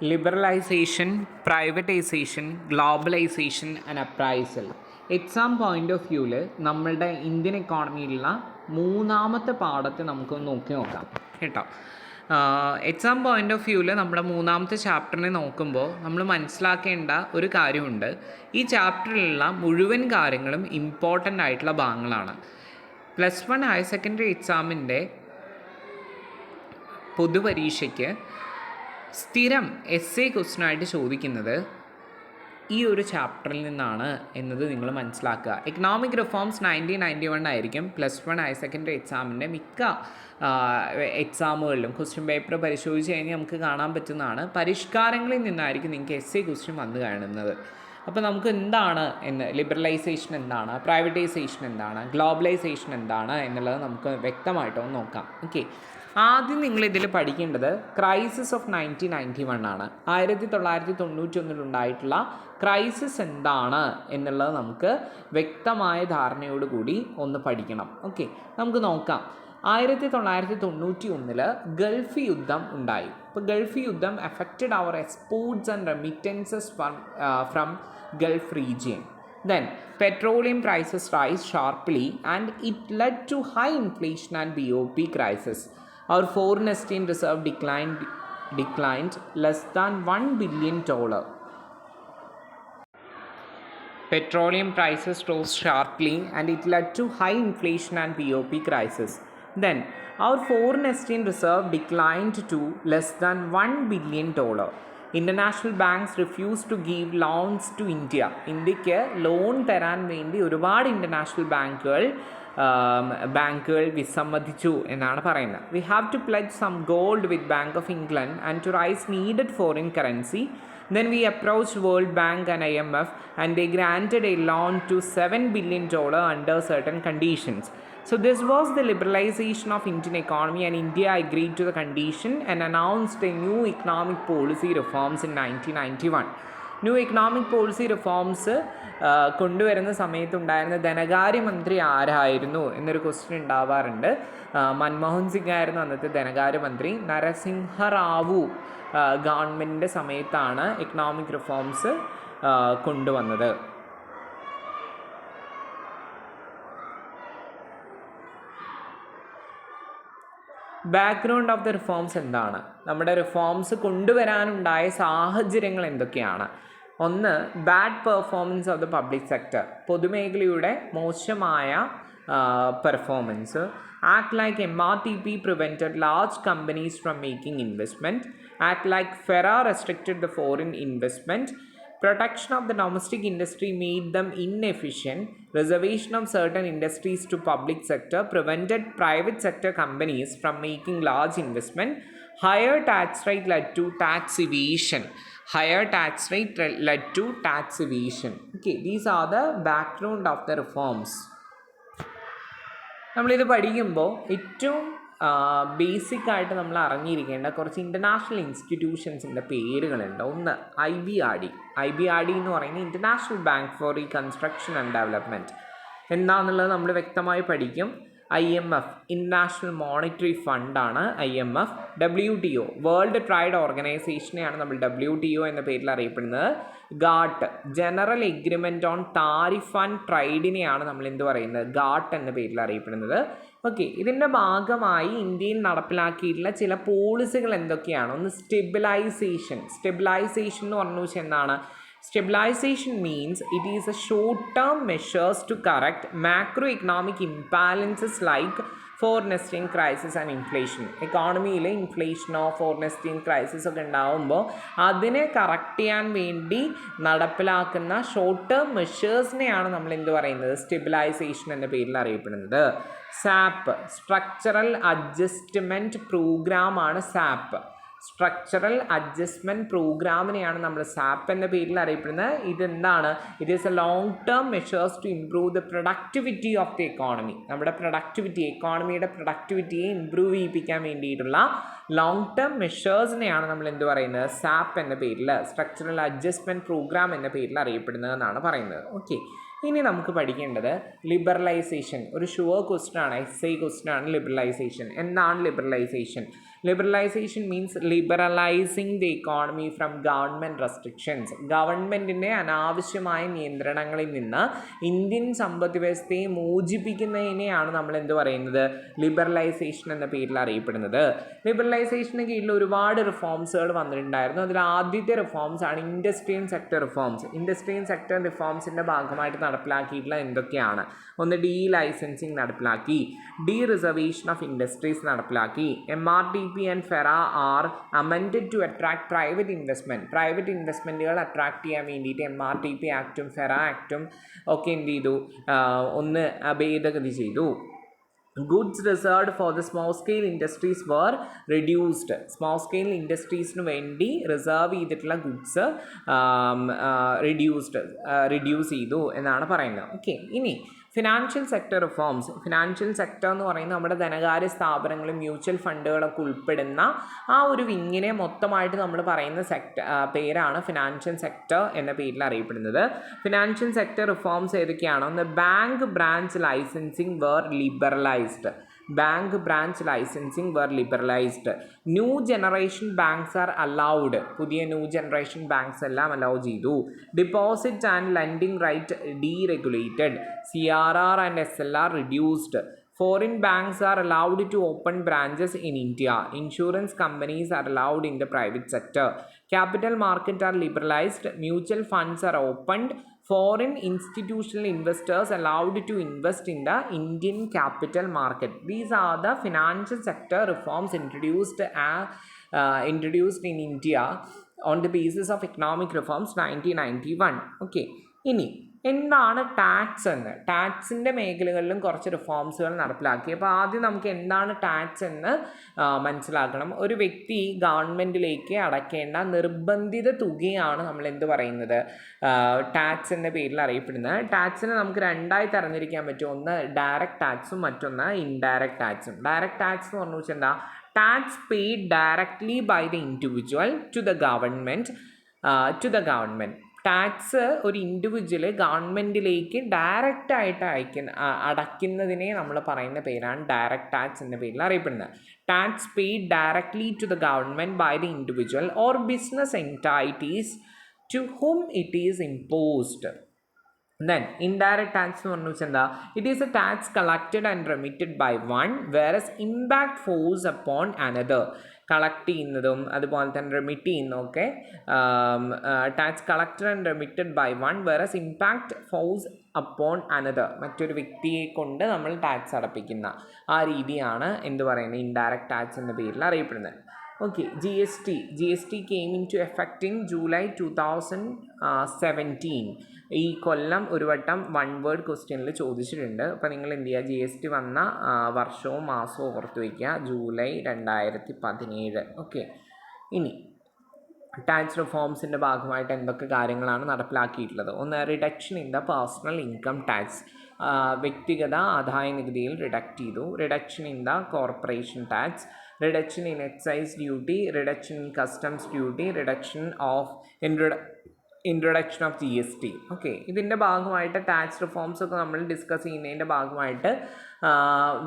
Liberalisation, privatisation, globalisation and appraisal. Exam point of വ്യൂവിൽ നമ്മളുടെ Indian എക്കോണമിയിലുള്ള മൂന്നാമത്തെ പാഠത്തെ നമുക്കൊന്ന് നോക്കി നോക്കാം കേട്ടോ. എക്സാം പോയിൻ്റ് ഓഫ് വ്യൂവിൽ നമ്മുടെ മൂന്നാമത്തെ ചാപ്റ്ററിനെ നോക്കുമ്പോൾ നമ്മൾ മനസ്സിലാക്കേണ്ട ഒരു കാര്യമുണ്ട്. ഈ ചാപ്റ്ററിലുള്ള മുഴുവൻ കാര്യങ്ങളും ഇമ്പോർട്ടൻ്റ് ആയിട്ടുള്ള ഭാഗങ്ങളാണ്. +1 ഹയർ സെക്കൻഡറി എക്സാമിൻ്റെ പൊതുപരീക്ഷയ്ക്ക് സ്ഥിരം എസ്സേ ക്വസ്റ്റ്യനായിട്ട് ചോദിക്കുന്നത് ഈ ഒരു ചാപ്റ്ററിൽ നിന്നാണ് എന്നത് നിങ്ങൾ മനസ്സിലാക്കുക. എക്കണോമിക് റിഫോംസ് 1991 ആയിരിക്കും +1 ഹയർ സെക്കൻഡറി എക്സാമിൻ്റെ മിക്ക എക്സാമുകളിലും ക്വസ്റ്റ്യൻ പേപ്പർ പരിശോധിച്ച് കഴിഞ്ഞാൽ നമുക്ക് കാണാൻ പറ്റുന്നതാണ്. പരിഷ്കാരങ്ങളിൽ നിന്നായിരിക്കും നിങ്ങൾക്ക് എസ്സേ ക്വസ്റ്റ്യൻ വന്നു കാണുന്നത്. അപ്പോൾ നമുക്ക് എന്താണ് ലിബറലൈസേഷൻ എന്താണ്, പ്രൈവറ്റൈസേഷൻ എന്താണ്, ഗ്ലോബലൈസേഷൻ എന്താണ് എന്നുള്ളത് നമുക്ക് വ്യക്തമായിട്ടൊന്ന് നോക്കാം. ഓക്കെ, ആദ്യം നിങ്ങളിതിൽ പഠിക്കേണ്ടത് ക്രൈസിസ് ഓഫ് 1991 ആണ്. 1991 ഉണ്ടായിട്ടുള്ള ക്രൈസിസ് എന്താണ് എന്നുള്ളത് നമുക്ക് വ്യക്തമായ ധാരണയോടുകൂടി ഒന്ന് പഠിക്കണം. ഓക്കെ, നമുക്ക് നോക്കാം. 1991 ഗൾഫ് യുദ്ധം ഉണ്ടായി. ഇപ്പോൾ ഗൾഫ് യുദ്ധം affected our exports and remittances from Gulf region. Then petroleum prices rise sharply and it led to high inflation and BOP crisis. Our foreign exchange reserve declined less than $1 billion. Petroleum prices rose sharply and it led to high inflation and BOP crisis. Then our foreign exchange reserve declined to less than $1 billion. International banks refused to give loans to India. ഇന്ത്യക്ക് loan തരാൻ വേണ്ടി ഒരുപാട് international ബാങ്കുകൾ വിസമ്മതിച്ചു എന്നാണ് പറയുന്നത്. We have to pledge some gold with Bank of England and to raise needed foreign currency. Then we approached World Bank and IMF and they granted a loan to $7 billion under certain conditions. So this was the liberalization of Indian economy and India agreed to the condition and announced a new economic policy reforms in 1991. New economic policy reforms കൊണ്ടുവരുന്ന സമയത്തുണ്ടായിരുന്ന ധനകാര്യമന്ത്രി ആരായിരുന്നു എന്നൊരു question ഉണ്ടാവാറുണ്ട്. മൻമോഹൻ സിംഗ് ആയിരുന്നു അന്നത്തെ ധനകാര്യമന്ത്രി. നരസിംഹ റാവു ഗവൺമെൻറ്റിൻ്റെ സമയത്താണ് എക്കണോമിക് റിഫോംസ് കൊണ്ടുവന്നത്. ബാക്ക്ഗ്രൗണ്ട് ഓഫ് ദ റിഫോംസ് എന്താണ്, നമ്മുടെ റിഫോംസ് കൊണ്ടുവരാനുണ്ടായ സാഹചര്യങ്ങൾ എന്തൊക്കെയാണ്? ഒന്ന്, bad performance of the public sector, പൊതുമേഖലയുടെ മോശമായ performance. Act like MRTP prevented large companies from making investment. Act like FERA restricted the foreign investment. Protection of the domestic industry made them inefficient. Reservation of certain industries to public sector prevented private sector companies from making large investment. Higher tax rate led to tax evasion. Okay, these are the background of the reforms. നമ്മളിത് പഠിക്കുമ്പോൾ ഏറ്റവും basic ആയിട്ട് നമ്മൾ അറിഞ്ഞിരിക്കേണ്ട കുറച്ച് international ഇൻസ്റ്റിറ്റ്യൂഷൻസിൻ്റെ പേരുകളുണ്ട്. ഒന്ന് IBRD എന്ന് പറയുന്നത് international bank for reconstruction and development. എന്താണെന്നുള്ളത് നമ്മൾ വ്യക്തമായി പഠിക്കും. IMF ഇൻ്റർനാഷണൽ മോണിറ്ററി ഫണ്ടാണ് IMF. WTO വേൾഡ് ട്രേഡ് ഓർഗനൈസേഷനെയാണ് നമ്മൾ WTO എന്ന പേരിൽ അറിയപ്പെടുന്നത്. GATT general agreement on tariff and ട്രേഡിനെയാണ് നമ്മൾ എന്ത് പറയുന്നത്, GATT എന്ന പേരിൽ അറിയപ്പെടുന്നത്. ഓക്കെ, ഇതിൻ്റെ ഭാഗമായി ഇന്ത്യയിൽ നടപ്പിലാക്കിയിട്ടുള്ള ചില പോളിസികൾ എന്തൊക്കെയാണ്? ഒന്ന് സ്റ്റെബിലൈസേഷൻ എന്ന് പറഞ്ഞു വെച്ചാൽ എന്താണ്? Stabilization means it is a short-term measures to correct macroeconomic imbalances like foreign exchange crisis and inflation. എക്കോണമിയിൽ ഇൻഫ്ലേഷനോ ഫോറിൻ എക്സ്ചേഞ്ച് ക്രൈസിസ് ഒക്കെ ഉണ്ടാകുമ്പോൾ അതിനെ കറക്റ്റ് ചെയ്യാൻ വേണ്ടി നടപ്പിലാക്കുന്ന ഷോർട്ട് ടേം മെഷേഴ്സിനെയാണ് നമ്മൾ എന്ത് പറയുന്നത്, സ്റ്റെബിലൈസേഷൻ എന്ന പേരിൽ അറിയപ്പെടുന്നത്. സാപ്പ് സ്ട്രക്ചറൽ അഡ്ജസ്റ്റ്മെൻറ്റ് പ്രോഗ്രാമാണ് സാപ്പ്. സ്ട്രക്ചറൽ അഡ്ജസ്റ്റ്മെൻറ്റ് പ്രോഗ്രാമിനെയാണ് നമ്മൾ സാപ്പ് എന്ന പേരിൽ അറിയപ്പെടുന്നത്. ഇതെന്താണ്? It is a long term measures to improve the productivity of the economy. നമ്മുടെ എക്കോണമിയുടെ പ്രൊഡക്ടിവിറ്റിയെ ഇംപ്രൂവ് ചെയ്യിപ്പിക്കാൻ വേണ്ടിയിട്ടുള്ള ലോങ് ടേം മെഷേഴ്സിനെയാണ് നമ്മൾ എന്ത് പറയുന്നത്, സാപ്പ് എന്ന പേരിൽ, സ്ട്രക്ചറൽ അഡ്ജസ്റ്റ്മെൻറ്റ് പ്രോഗ്രാം എന്ന പേരിൽ അറിയപ്പെടുന്നതെന്നാണ് പറയുന്നത്. ഓക്കെ, ഇനി നമുക്ക് പഠിക്കേണ്ടത് ലിബറലൈസേഷൻ. ഒരു ഷുവർ ക്വസ്റ്റ്യൻ ആണ്, എസ്സേ ക്വസ്റ്റ്യൻ ആണ് ലിബറലൈസേഷൻ. എന്താണ് liberalisation? Liberalisation means liberalising the economy from government restrictions. ഗവൺമെൻറ്റിൻ്റെ അനാവശ്യമായ നിയന്ത്രണങ്ങളിൽ നിന്ന് ഇന്ത്യൻ സമ്പദ് വ്യവസ്ഥയെ മോചിപ്പിക്കുന്നതിനെയാണ് നമ്മൾ എന്ത് പറയുന്നത്, ലിബറലൈസേഷൻ എന്ന പേരിൽ അറിയപ്പെടുന്നത്. ലിബറലൈസേഷന് കീഴിൽ ഒരുപാട് റിഫോംസുകൾ വന്നിട്ടുണ്ടായിരുന്നു. അതിൽ ആദ്യത്തെ റിഫോംസ് ആണ് industrial sector reforms. Industrial sector റിഫോംസിൻ്റെ ഭാഗമായിട്ട് നടപ്പിലാക്കിയിട്ടുള്ള എന്തൊക്കെയാണ്? ഒന്ന്, ഡി ലൈസൻസിങ് നടപ്പിലാക്കി, ഡി റിസർവേഷൻ ഓഫ് ഇൻഡസ്ട്രീസ് നടപ്പിലാക്കി, MRTP and FERA are amended to attract private investment. Private ഇൻവെസ്റ്റ്മെൻറ്റുകൾ അട്രാക്ട് ചെയ്യാൻ വേണ്ടിയിട്ട് MRTP ആക്റ്റും ഫെറ ആക്റ്റും ഒക്കെ എന്ത് ചെയ്തു, ഒന്ന് ഭേദഗതി ചെയ്തു. Goods reserved for the small scale industries were reduced. Small scale ഇൻഡസ്ട്രീസിന് വേണ്ടി റിസർവ് ചെയ്തിട്ടുള്ള ഗുഡ്സ് റിഡ്യൂസ് ചെയ്തു എന്നാണ് പറയുന്നത്. ഓക്കെ, ഇനി financial sector reforms. Financial sector എന്ന് പറയുന്നത് നമ്മുടെ ധനകാര്യ സ്ഥാപനങ്ങളും മ്യൂച്വൽ ഫണ്ടുകളൊക്കെ ഉൾപ്പെടുന്ന ആ ഒരു വിങ്ങിനെ മൊത്തമായിട്ട് നമ്മൾ പറയുന്ന പേരാണ് ഫിനാൻഷ്യൽ സെക്ടർ എന്ന പേരിൽ അറിയപ്പെടുന്നത്. ഫിനാൻഷ്യൽ സെക്ടർ റിഫോംസ് ഏതൊക്കെയാണോ? ഒന്ന്, bank branch licensing were liberalised. Bank branch licensing were liberalised. New generation banks are allowed. പുതിയ ന്യൂ ജനറേഷൻ ബാങ്ക്സ് എല്ലാം അലൗ ചെയ്തു. Deposit and lending rate deregulated. CRR and SLR reduced. Foreign banks are allowed to open branches in India. Insurance companies are allowed in the private sector. Capital markets are liberalized. Mutual funds are opened. Foreign institutional investors allowed to invest in the Indian capital market. These are the financial sector reforms introduced in India on the basis of economic reforms 1991. Okay, ഇനി എന്താണ് tax എന്ന്? ടാക്സിൻ്റെ മേഖലകളിലും കുറച്ച് റിഫോംസുകൾ നടപ്പിലാക്കി. അപ്പോൾ ആദ്യം നമുക്ക് എന്താണ് ടാക്സ് എന്ന് മനസ്സിലാക്കണം. ഒരു വ്യക്തി ഗവൺമെൻറ്റിലേക്ക് അടയ്ക്കേണ്ട നിർബന്ധിത തുകയാണ് നമ്മൾ എന്ത് പറയുന്നത്, ടാക്സ് എന്ന പേരിൽ അറിയപ്പെടുന്നത്. ടാക്സിനെ നമുക്ക് രണ്ടായി തരംതിരിക്കാൻ പറ്റും. ഒന്ന് ഡയറക്റ്റ് ടാക്സും മറ്റൊന്ന് ഇൻഡയറക്റ്റ് ടാക്സും. ഡയറക്റ്റ് ടാക്സ് എന്ന് പറഞ്ഞു വെച്ചാൽ എന്താ? Tax paid directly by the individual to the government. Tax ഒരു ഇൻഡിവിജ്വൽ ഗവൺമെൻറ്റിലേക്ക് ഡയറക്റ്റായിട്ട് അടയ്ക്കുന്നതിനെ നമ്മൾ പറയുന്ന പേരാണ് ഡയറക്റ്റ് ടാക്സ് എന്ന പേരിൽ അറിയപ്പെടുന്നത്. Tax paid directly to the government by the individual or business entities to whom it is imposed. Then indirect tax എന്ന് പറഞ്ഞു വെച്ചാൽ എന്താ? It is a tax collected and remitted by one whereas impact falls upon another. Collect ചെയ്യുന്നതും അതുപോലെ തന്നെ remit ചെയ്യുന്നതൊക്കെ tax collected and remitted by one whereas impact falls upon another. മറ്റൊരു വ്യക്തിയെ കൊണ്ട് നമ്മൾ ടാക്സ് അടപ്പിക്കുന്ന ആ രീതിയാണ് എന്ത് പറയുന്നത്, ഇൻഡയറക്റ്റ് ടാക്സ് എന്ന പേരിൽ അറിയപ്പെടുന്നത്. Okay, GST came into effect in July 2017. ഈ കൊല്ലം ഒരു വട്ടം വൺ വേർഡ് ക്വസ്റ്റ്യനിൽ ചോദിച്ചിട്ടുണ്ട്. അപ്പോൾ നിങ്ങൾ എന്ത് ചെയ്യുക, GST വന്ന വർഷവും മാസവും ഓർത്ത് വയ്ക്കുക, ജൂലൈ 2017. ഓക്കെ, ഇനി ടാക്സ് റിഫോംസിൻ്റെ ഭാഗമായിട്ട് എന്തൊക്കെ കാര്യങ്ങളാണ് നടപ്പിലാക്കിയിട്ടുള്ളത്? ഒന്ന്, reduction in the personal income tax. വ്യക്തിഗത ആദായ നികുതിയിൽ റിഡക്റ്റ് ചെയ്തു. Reduction in the corporation tax, reduction in excise duty, reduction in customs duty, reduction of introduction of GST. Okay, ഇതിൻ്റെ ഭാഗമായിട്ട് ടാക്സ് റിഫോംസ് ഒക്കെ നമ്മൾ ഡിസ്കസ് ചെയ്യുന്നതിൻ്റെ ഭാഗമായിട്ട്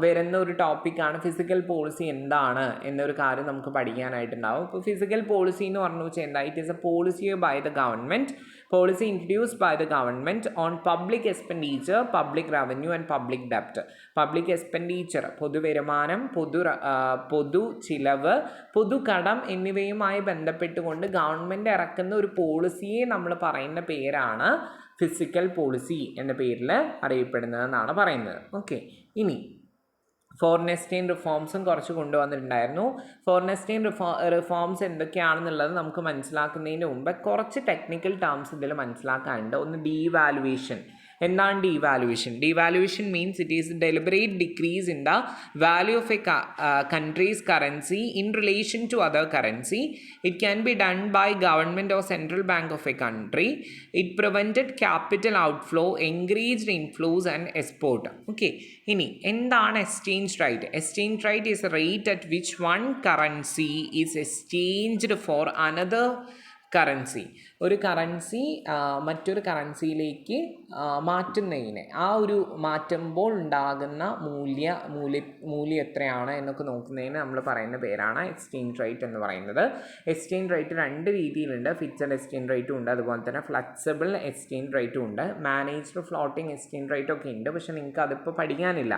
വരുന്ന ഒരു ടോപ്പിക്കാണ് ഫിസിക്കൽ പോളിസി എന്താണ് എന്നൊരു കാര്യം നമുക്ക് പഠിക്കാനായിട്ടുണ്ടാവും. ഇപ്പോൾ ഫിസിക്കൽ പോളിസി എന്ന് പറഞ്ഞു വെച്ചാൽ എന്താ? It is a policy by the government, policy introduced by the government on public expenditure, public revenue and public ഡെപ്റ്റ്. പബ്ലിക് എക്സ്പെൻഡിച്ചർ, പൊതുവരുമാനം, പൊതു ചിലവ്, പൊതുകടം എന്നിവയുമായി ബന്ധപ്പെട്ടുകൊണ്ട് ഗവൺമെൻറ് ഇറക്കുന്ന ഒരു പോളിസിയെ നമ്മൾ പറയുന്ന പേരാണ് ഫിസിക്കൽ പോളിസി എന്ന പേരിൽ അറിയപ്പെടുന്നതെന്നാണ് പറയുന്നത്. ഓക്കെ, ഇനി ഫോറിൻ എക്സ്ചേഞ്ച് റിഫോംസും കുറച്ച് കൊണ്ടുവന്നിട്ടുണ്ടായിരുന്നു. ഫോറിൻ എക്സ്ചേഞ്ച് റിഫോംസ് എന്തൊക്കെയാണെന്നുള്ളത് നമുക്ക് മനസ്സിലാക്കുന്നതിന് മുമ്പ് കുറച്ച് ടെക്നിക്കൽ ടേംസ് ഇതിൽ മനസ്സിലാക്കാനുണ്ട്. ഒന്ന്, ഡീവാലുവേഷൻ. എന്താണ് devaluation? Devaluation means it is deliberate decrease in the value of A country's currency in relation to other currency. It can be done by government or central bank of a country. It prevented capital outflow, encouraged inflows and export. Okay, ഇനി എന്താണ് exchange rate? Exchange rate is A rate at which one currency is exchanged for another currency, ഒരു currency മറ്റൊരു കറൻസിയിലേക്ക് മാറ്റുന്നതിനെ, ആ ഒരു മാറ്റുമ്പോൾ ഉണ്ടാകുന്ന മൂല്യം എത്രയാണ് എന്നൊക്കെ നോക്കുന്നതിന് നമ്മൾ പറയുന്ന പേരാണ് എക്സ്ചേഞ്ച് റേറ്റ് എന്ന് പറയുന്നത്. എക്സ്ചേഞ്ച് റേറ്റ് രണ്ട് രീതിയിലുണ്ട്. ഫിക്സഡ് എക്സ്ചേഞ്ച് റേറ്റും ഉണ്ട്, അതുപോലെ തന്നെ ഫ്ലെക്സിബിൾ എക്സ്ചേഞ്ച് റേറ്റും ഉണ്ട്. മാനേജ്ഡ് ഫ്ലോട്ടിംഗ് എക്സ്ചേഞ്ച് റേറ്റ് ഒക്കെ ഉണ്ട്, പക്ഷെ നിങ്ങൾക്ക് അതിപ്പോൾ പഠിക്കാനില്ല.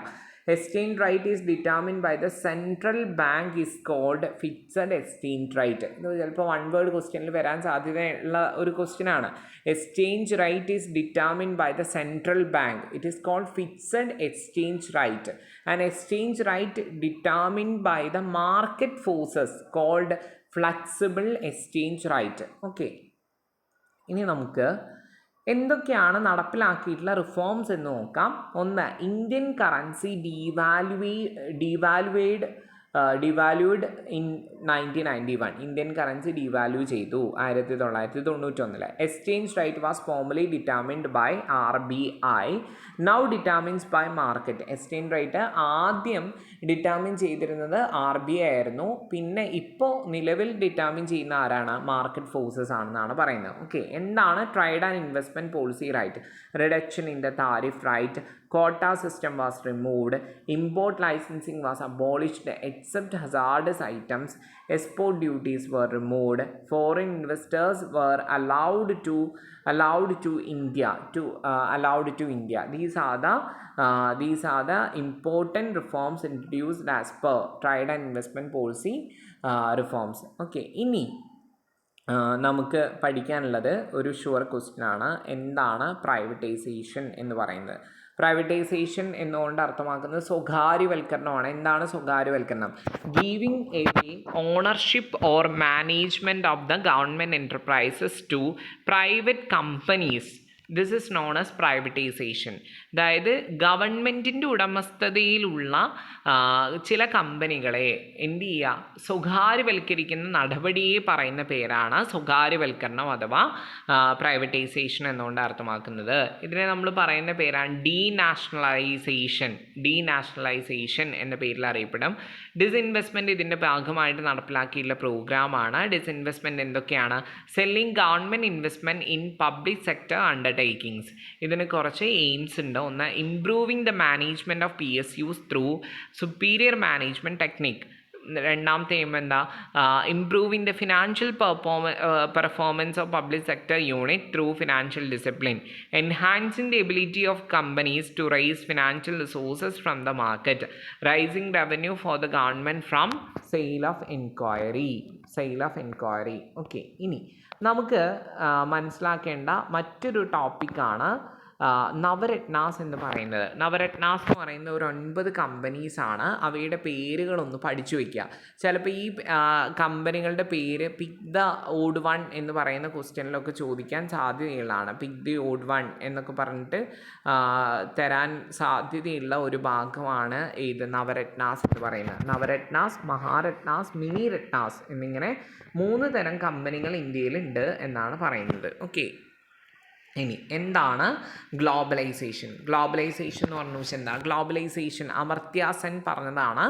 Exchange rate is determined by the central bank is called fixed exchange rate. ഇത് ചിലപ്പോൾ വൺ വേർഡ് ക്വസ്റ്റ്യനിൽ വരാൻ സാധ്യതയുള്ള ഒരു ക്വസ്റ്റ്യനാണ്. Exchange rate is determined by the central bank, it is called fixed exchange rate. And exchange rate determined by the market forces called flexible exchange rate. Okay, ഇനി നമുക്ക് എന്തൊക്കെയാണ് നടപ്പിലാക്കിയിട്ടുള്ള റിഫോംസ് എന്ന് നോക്കാം. ഒന്ന്, Indian currency devalued in 1991. Indian currency devalue ചെയ്തു 1991. Exchange rate was formally determined by RBI, now determines by market. Exchange rate ആദ്യം determine ചെയ്തിരുന്നത് RBI ആയിരുന്നു, പിന്നെ ഇപ്പോൾ നിലവിൽ ഡിറ്റർമിൻ ചെയ്യുന്ന ആരാണ്? മാർക്കറ്റ് ഫോഴ്സസ് ആണെന്നാണ് പറയുന്നത്. ഓക്കെ, എന്താണ് trade and investment policy right? Reduction in the tariff right, quota system was removed, import licensing was abolished except hazardous items, export duties were removed, foreign investors were allowed to India. These are the important reforms introduced as per trade and investment policy reforms. Okay, ഇനി നമുക്ക് പഠിക്കാനുള്ളത് ഒരു sure question ആണ്. എന്താണ് privatisation എന്ന് പറയുന്നത്? Privatisation എന്നുകൊണ്ട് അർത്ഥമാക്കുന്നത് സ്വകാര്യവൽക്കരണമാണ്. എന്താണ് സ്വകാര്യവൽക്കരണം? Giving away ownership or management of the government enterprises to private companies. This is known as privatisation. അതായത് ഗവൺമെൻറ്റിൻ്റെ ഉടമസ്ഥതയിലുള്ള ചില കമ്പനികളെ എന്ത് ചെയ്യുക? സ്വകാര്യവൽക്കരിക്കുന്ന നടപടിയെ പറയുന്ന പേരാണ് സ്വകാര്യവൽക്കരണം അഥവാ പ്രൈവറ്റൈസേഷൻ എന്നുകൊണ്ട് അർത്ഥമാക്കുന്നത്. ഇതിനെ നമ്മൾ പറയുന്ന പേരാണ് ഡീനാഷണലൈസേഷൻ എന്ന പേരിൽ അറിയപ്പെടും. ഡിസ്ഇൻവെസ്റ്റ്മെൻറ്റ് ഇതിൻ്റെ ഭാഗമായിട്ട് നടപ്പിലാക്കിയിട്ടുള്ള പ്രോഗ്രാമാണ്. ഡിസ്ഇൻവെസ്റ്റ്മെൻറ്റ് എന്തൊക്കെയാണ്? Selling government investment in public sector undertakings. ഇതിന് കുറച്ച് എയിംസ് ഉണ്ട്. ഒന്ന്, improving the management of PSUs through superior management technique. രണ്ടാമത്തെ എയിം എന്താ? Improving the financial performance of public sector unit through financial discipline. Enhancing the ability of companies to raise financial resources from the market. Raising revenue for the government from sale of enquiry. Okay, ഇനി നമുക്ക് മനസ്സിലാക്കേണ്ട മറ്റൊരു ടോപ്പിക്കാണ് നവരത്നാസ് എന്ന് പറയുന്നത്. നവരത്നാസ് എന്ന് പറയുന്ന ഒരു 9 കമ്പനീസാണ്. അവയുടെ പേരുകളൊന്ന് പഠിച്ചു വയ്ക്കുക. ചിലപ്പോൾ ഈ കമ്പനികളുടെ പേര് പിക്ക് ദ ഓഡ് വൺ എന്ന് പറയുന്ന ക്വസ്റ്റ്യനിലൊക്കെ ചോദിക്കാൻ സാധ്യതയുള്ളതാണ്. പിക്ക് ദി ഓഡ് വൺ എന്നൊക്കെ പറഞ്ഞിട്ട് തരാൻ സാധ്യതയുള്ള ഒരു ഭാഗമാണ് ഇത് നവരത്നാസ് എന്ന് പറയുന്നത്. നവരത്നാസ്, മഹാരത്നാസ്, മിനി രത്നാസ് എന്നിങ്ങനെ 3 തരം കമ്പനികൾ ഇന്ത്യയിലുണ്ട് എന്നാണ് പറയുന്നത്. ഓക്കെ, ഇനി എന്താണ് ഗ്ലോബലൈസേഷൻ? ഗ്ലോബലൈസേഷൻ എന്ന് പറഞ്ഞു വെച്ചാൽ എന്താ? ഗ്ലോബലൈസേഷൻ അമർത്യ സെൻ പറഞ്ഞതാണ്.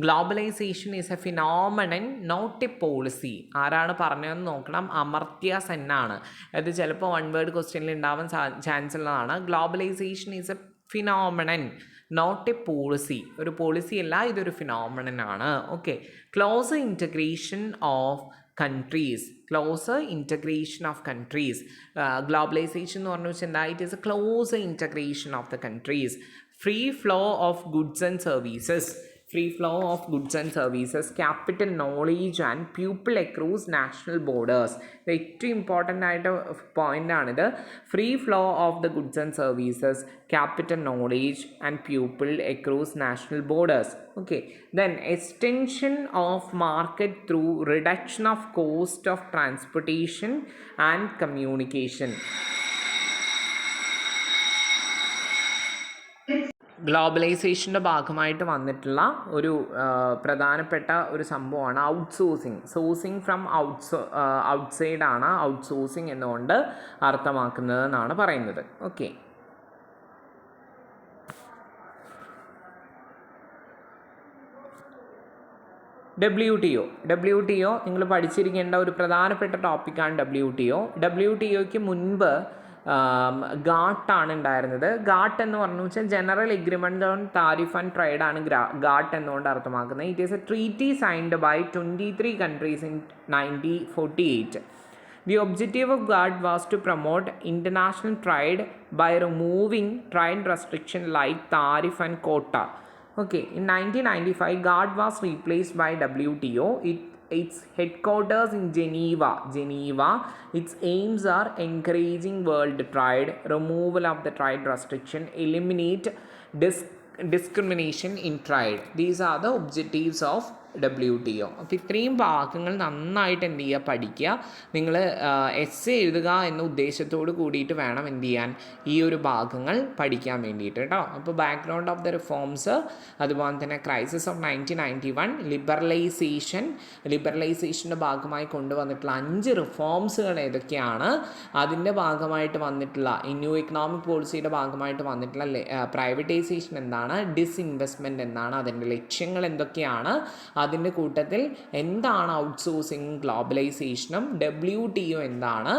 Globalisation is a phenomenon not a policy. ആരാണ് പറഞ്ഞതെന്ന് നോക്കണം. അമർത്യ സെൻ ആണ്. അത് ചിലപ്പോൾ വൺ വേർഡ് ക്വസ്റ്റ്യനിൽ ഉണ്ടാവാൻ ചാൻസ് ഉള്ളതാണ്. Globalisation is a phenomenon not a policy. ഒരു പോളിസി അല്ല, ഇതൊരു ഫിനോമിനൻ ആണ്. Okay, close integration of countries. Closer integration of countries. Globalization എന്ന് പറഞ്ഞു വെച്ചാൽ എന്താ? It is a closer integration of the countries. Free flow of goods and services. Free flow of goods and services, capital knowledge and people across national borders. ഇത് ഏറ്റവും important ആയിട്ട് പോയിൻ്റാണിത്. Free flow of the goods and services, capital knowledge and people across national borders. Okay, then extension of market through reduction of cost of transportation and communication. ഗ്ലോബലൈസേഷൻ്റെ ഭാഗമായിട്ട് വന്നിട്ടുള്ള ഒരു പ്രധാനപ്പെട്ട ഒരു സംഭവമാണ് ഔട്ട്സോഴ്സിങ്. സോഴ്സിങ് ഫ്രം ഔട്ട്സൈഡാണ് ഔട്ട്സോഴ്സിങ് എന്നുകൊണ്ട് അർത്ഥമാക്കുന്നത് എന്നാണ് പറയുന്നത്. ഓക്കെ, WTO നിങ്ങൾ പഠിച്ചിരിക്കേണ്ട ഒരു പ്രധാനപ്പെട്ട ടോപ്പിക്കാണ് WTOയ്ക്ക് മുൻപ് ഗാട്ടാണ് ഉണ്ടായിരുന്നത്. ഗാട്ട് എന്ന് പറഞ്ഞു വെച്ചാൽ general agreement on tariff and trade ആണ് ഗാട്ട് എന്നുകൊണ്ട് അർത്ഥമാക്കുന്നത്. It is a treaty signed by 23 countries in 1948. The objective of GATT was to promote international trade by removing trade restrictions like tariff and quota. Okay, in 1995, GATT was replaced by WTO. Its headquarters in Geneva. Its aims are encouraging world trade, removal of the trade restriction, eliminate discrimination in trade. These are the objectives of WTO. അപ്പോൾ ഇത്രയും ഭാഗങ്ങൾ നന്നായിട്ട് എന്ത് ചെയ്യുക, പഠിക്കുക. നിങ്ങൾ essay എഴുതുക എന്ന ഉദ്ദേശത്തോട് കൂടിയിട്ട് വേണം എന്ത് ചെയ്യാൻ, ഈ ഒരു ഭാഗങ്ങൾ പഠിക്കാൻ വേണ്ടിയിട്ട് കേട്ടോ. അപ്പോൾ ബാക്ക്ഗ്രൗണ്ട് ഓഫ് ദ റിഫോംസ്, അതുപോലെ തന്നെ ക്രൈസിസ് ഓഫ് 1991, ലിബറലൈസേഷൻ്റെ ഭാഗമായി കൊണ്ടുവന്നിട്ടുള്ള 5 റിഫോംസുകൾ ഏതൊക്കെയാണ്, അതിൻ്റെ ഭാഗമായിട്ട് വന്നിട്ടുള്ള ന്യൂ എക്കണോമിക് പോളിസിയുടെ ഭാഗമായിട്ട് വന്നിട്ടുള്ള പ്രൈവറ്റൈസേഷൻ എന്താണ്, ഡിസ്ഇൻവെസ്റ്റ്മെൻറ്റ് എന്താണ്, അതിൻ്റെ ലക്ഷ്യങ്ങൾ എന്തൊക്കെയാണ്, അതിൻ്റെ കൂട്ടത്തിൽ എന്താണ് ഔട്ട്സോഴ്സിങ്, ഗ്ലോബലൈസേഷനും WTO എന്താണ്,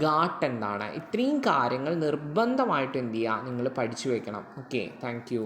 ഗാട്ട് എന്താണ്, ഇത്രയും കാര്യങ്ങൾ നിർബന്ധമായിട്ട് എന്ത് ചെയ്യുക, നിങ്ങൾ പഠിച്ചു വെക്കണം. Okay, thank you.